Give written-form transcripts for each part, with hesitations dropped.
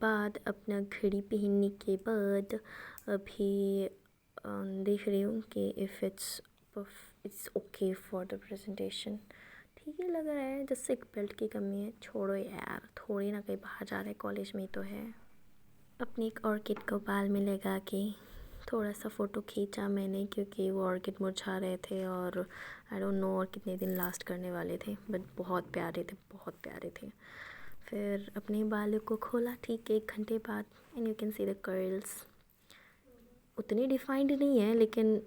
बाद, अपना घड़ी पहनने के बाद अभी देख रही हूँ कि if it's okay for the presentation. ठीक ही लग रहा है, जैसे एक बेल्ट की कमी है। छोड़ो यार, थोड़ी ना कहीं बाहर जा रहे, कॉलेज में ही तो है। अपनी एक ऑर्किड को बाल में लगा के थोड़ा सा फ़ोटो खींचा मैंने, क्योंकि वो ऑर्किड मुरझा रहे थे और आई डोंट नो और कितने दिन लास्ट करने वाले थे, बट बहुत प्यारे थे, बहुत प्यारे थे। फिर अपने बालों को खोला ठीक 1 घंटे बाद, and you can see the curls. उतनी डिफाइंड नहीं है लेकिन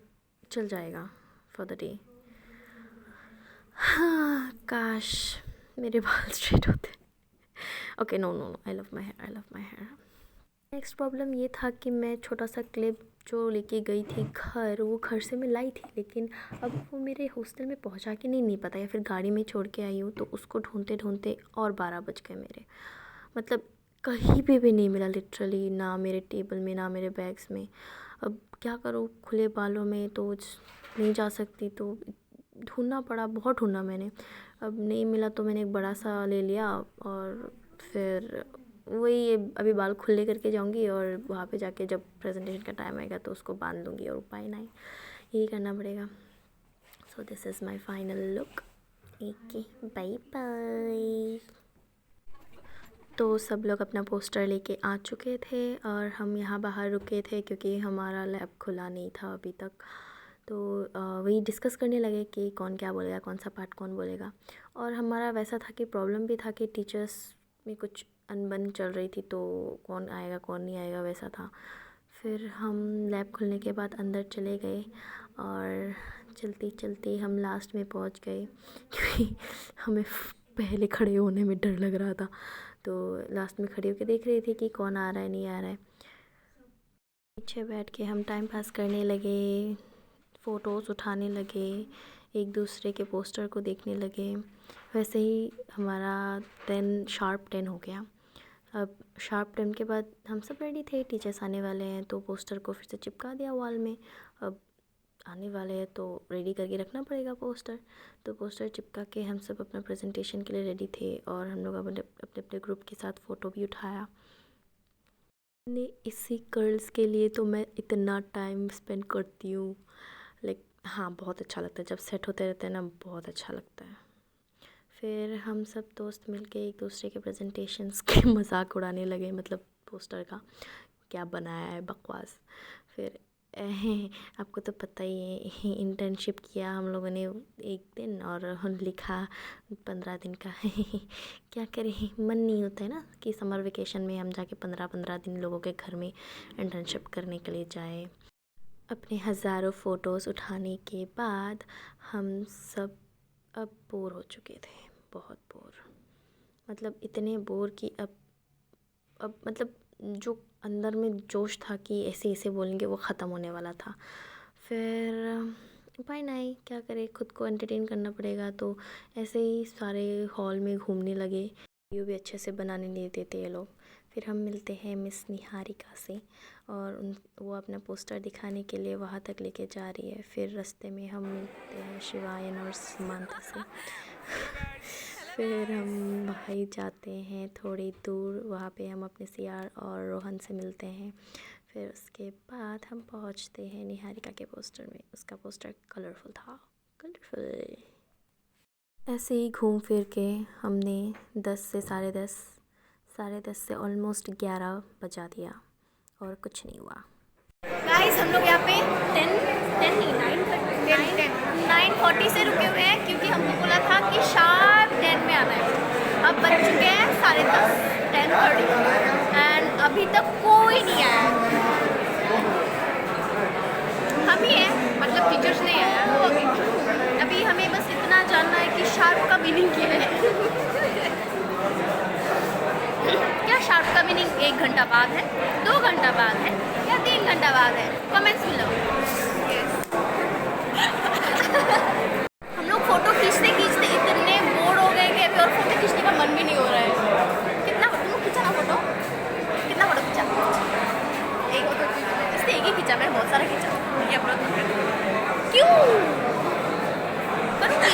चल जाएगा फॉर द डे। हाँ, काश मेरे बाल स्ट्रेट होते। Okay, no no no, I love my hair, I love my hair. Next problem ये था कि मैं छोटा सा क्लिप जो लेके गई थी घर, वो घर से मैं लाई थी, लेकिन अब वो मेरे हॉस्टल में पहुंचा कि नहीं पता, या फिर गाड़ी में छोड़ के आई हूँ, तो उसको ढूंढते ढूंढते और 12 बज गए मेरे। मतलब कहीं भी नहीं मिला लिटरली, ना मेरे टेबल में ना मेरे बैग्स में। अब क्या करूँ, खुले बालों में तो नहीं जा सकती, तो ढूंढना पड़ा, बहुत ढूंढा मैंने। अब नहीं मिला तो मैंने एक बड़ा सा ले लिया, और फिर वही अभी बाल खुले करके जाऊंगी, और वहाँ पे जाके जब प्रेजेंटेशन का टाइम आएगा तो उसको बांध दूंगी, और उपाय नहीं, यही करना पड़ेगा। So this is my final look. Okay, bye bye. तो सब लोग अपना पोस्टर लेके आ चुके थे और हम यहाँ बाहर रुके थे, क्योंकि हमारा लैब खुला नहीं था अभी तक। तो वही डिस्कस करने लगे कि कौन क्या बोलेगा, कौन सा पार्ट कौन बोलेगा। और हमारा वैसा था कि प्रॉब्लम भी था कि टीचर्स में कुछ अनबन चल रही थी, तो कौन आएगा कौन नहीं आएगा वैसा था। फिर हम लैब खुलने के बाद अंदर चले गए, और चलते चलते हम लास्ट में पहुंच गए, क्योंकि हमें पहले खड़े होने में डर लग रहा था। तो लास्ट में खड़ी होकर देख रही थी कि कौन आ रहा है नहीं आ रहा है। पीछे बैठ के हम टाइम पास करने लगे, फ़ोटोज़ उठाने लगे, एक दूसरे के पोस्टर को देखने लगे। वैसे ही हमारा 10 शार्प 10 हो गया। अब शार्प 10 के बाद हम सब रेडी थे, टीचर्स आने वाले हैं, तो पोस्टर को फिर से चिपका दिया वॉल में। अब आने वाले हैं तो रेडी करके रखना पड़ेगा पोस्टर। तो पोस्टर चिपका के हम सब अपना प्रेजेंटेशन के लिए रेडी थे, और हम लोग अपने अपने ग्रुप के साथ फ़ोटो भी उठाया। इसी कर्ल्स के लिए तो मैं इतना टाइम स्पेंड करती हूँ, लाइक हाँ, बहुत अच्छा लगता है जब सेट होते रहते हैं ना, बहुत अच्छा लगता है। फिर हम सब दोस्त मिलके एक दूसरे के प्रेजेंटेशंस के मजाक उड़ाने लगे, मतलब पोस्टर का क्या बनाया है बकवास। फिर आपको तो पता ही है, इंटर्नशिप किया हम लोगों ने 1 दिन, और लिखा 15 दिन का। क्या करें, मन नहीं होता है ना कि समर वेकेशन में हम जाके 15-15 दिन लोगों के घर में इंटर्नशिप करने के लिए जाए। अपने हज़ारों फ़ोटोज़ उठाने के बाद हम सब अब बोर हो चुके थे, बहुत बोर। मतलब इतने बोर कि अब मतलब जो अंदर में जोश था कि ऐसे ऐसे बोलेंगे, वो ख़त्म होने वाला था। फिर उपाय नहीं, क्या करें, खुद को एंटरटेन करना पड़ेगा। तो ऐसे ही सारे हॉल में घूमने लगे, वीडियो भी अच्छे से बनाने नहीं देते ये लोग। फिर हम मिलते हैं मिस निहारिका से, और वो अपना पोस्टर दिखाने के लिए वहाँ तक लेके जा रही है। फिर रास्ते में हम मिलते हैं शिवायन और समांता से। फिर हम भाई जाते हैं थोड़ी दूर, वहाँ पे हम अपने सियार और रोहन से मिलते हैं। फिर उसके बाद हम पहुँचते हैं निहारिका के पोस्टर में। उसका पोस्टर कलरफुल था, कलरफुल। ऐसे ही घूम फिर के हमने 10 से 10:30 से ऑलमोस्ट 11 बजा दिया, और कुछ नहीं हुआ। गाइस, हम लोग यहाँ पे 9:40 से रुके हुए हैं, क्योंकि हमको बोला था कि शार्प 10 में आना है। अब बज चुके हैं 10:30, 10:30, एंड अभी तक कोई नहीं आया। हम ही हैं, मतलब टीचर्स नहीं आया। अभी हमें बस इतना जानना है कि शार्प का मीनिंग क्या है। क्या शार्प का मीनिंग 1 घंटा बाद है, 2 घंटा बाद है, या 3 घंटा बाद है? Comments below. हम लोग फोटो खींचते खींचते इतने बोर हो गए कि अभी और फोटो खींचने का मन भी नहीं हो रहा है। कितना तुम लोग खींचा ना फोटो? कितना फोटो खींचा? एक ही खींचा, मैं बहुत सारा खींचा। ये अपलोड क्यों करूँगी?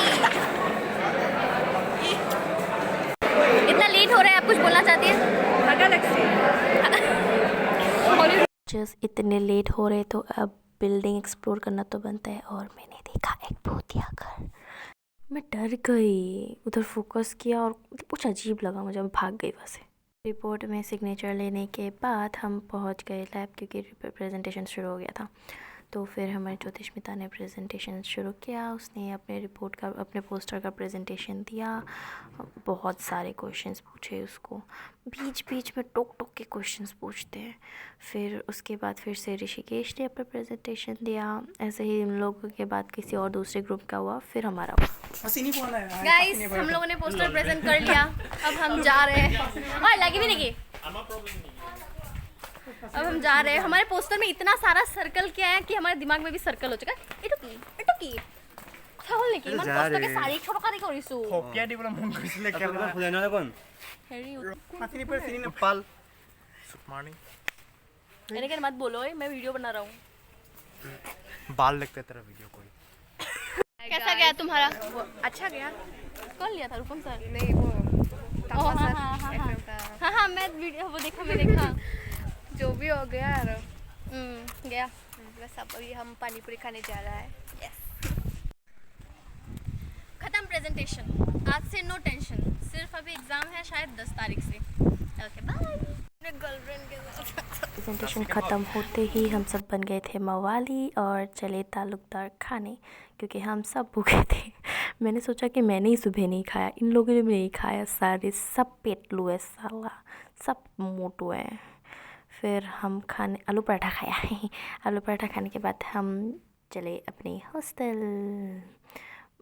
इतना लेट हो रहा है, आप कुछ बोलना चाहती हैं? लेक्चर्स इतने लेट हो रहे तो अब बिल्डिंग एक्सप्लोर करना तो बनता है। और मैंने देखा एक भूतिया घर, मैं डर गई, उधर फोकस किया और कुछ अजीब लगा मुझे, मैं भाग गई वहाँ से। रिपोर्ट में सिग्नेचर लेने के बाद हम पहुँच गए लैब क्योंकि प्रेजेंटेशन शुरू हो गया था। तो फिर हमारे ज्योतिष्मिता ने प्रेजेंटेशन शुरू किया। उसने अपने रिपोर्ट का, अपने पोस्टर का प्रेजेंटेशन दिया। बहुत सारे क्वेश्चंस पूछे उसको, बीच बीच में टोक टोक के क्वेश्चंस पूछते हैं। फिर उसके बाद फिर से ऋषिकेश ने अपना प्रेजेंटेशन दिया। ऐसे ही इन लोगों के बाद किसी और दूसरे ग्रुप का हुआ, फिर हमारा हुआ। गाइस हम लोगों ने पोस्टर प्रेजेंट कर लिया, अब हम जा रहे हैं। और लगी भी नहीं, अब हम जा रहे हैं। हमारे पोस्टर में इतना सारा सर्कल किया है कि हमारे दिमाग में भी सर्कल हो चुका है। इटुकी চাউল নেকি ইমান কষ্টকে শাড়ী ছটকাৰি কৰিছো কপিয়া দিবলৈ মন কৰিছিলে কেলা খুলে না কোন হেৰি মাথিনি पर सीनी नेपाल गुड मॉर्निंग এনেকে मत बोलो, मैं वीडियो बना रहा हूं। बाल लगते तेरा वीडियो कोई। कैसा गया तुम्हारा? अच्छा गया। कौन लिया था रूपम सर? नहीं वो हाँ मैं वीडियो वो देखा जो भी हो गया यार गया। बस अब अभी हम पानी पूरी खाने जा रहा है। खत्म प्रेजेंटेशन, आज से नो टेंशन, सिर्फ अभी एग्जाम है शायद 10 तारीख से। Okay bye. अपने गर्लफ्रेंड के साथ प्रेजेंटेशन ख़त्म होते ही हम सब बन गए थे मवाली और चले तालुकदार खाने, क्योंकि हम सब भूखे थे। मैंने सोचा कि मैंने ही सुबह नहीं खाया, इन लोगों ने भी नहीं खाया, सारे सब पेटलू है साला, सब मोटू हैं। फिर हम खाने आलू पराठा खाया आलू पराठा खाने के बाद हम चले अपने हॉस्टल।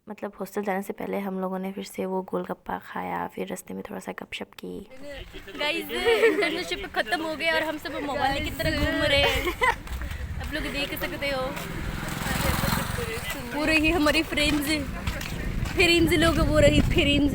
मतलब हॉस्टल जाने से पहले हम लोगों ने फिर से वो गोलगप्पा खाया, फिर रास्ते में थोड़ा सा गपशप की। गाइस इंटर्नशिप खत्म हो गया और हम सब मवाली की तरह घूम रहे हैं। आप लोग देख सकते हो वो रही हमारी फ्रेंड्स लोग, वो रही फ्रेंड्स।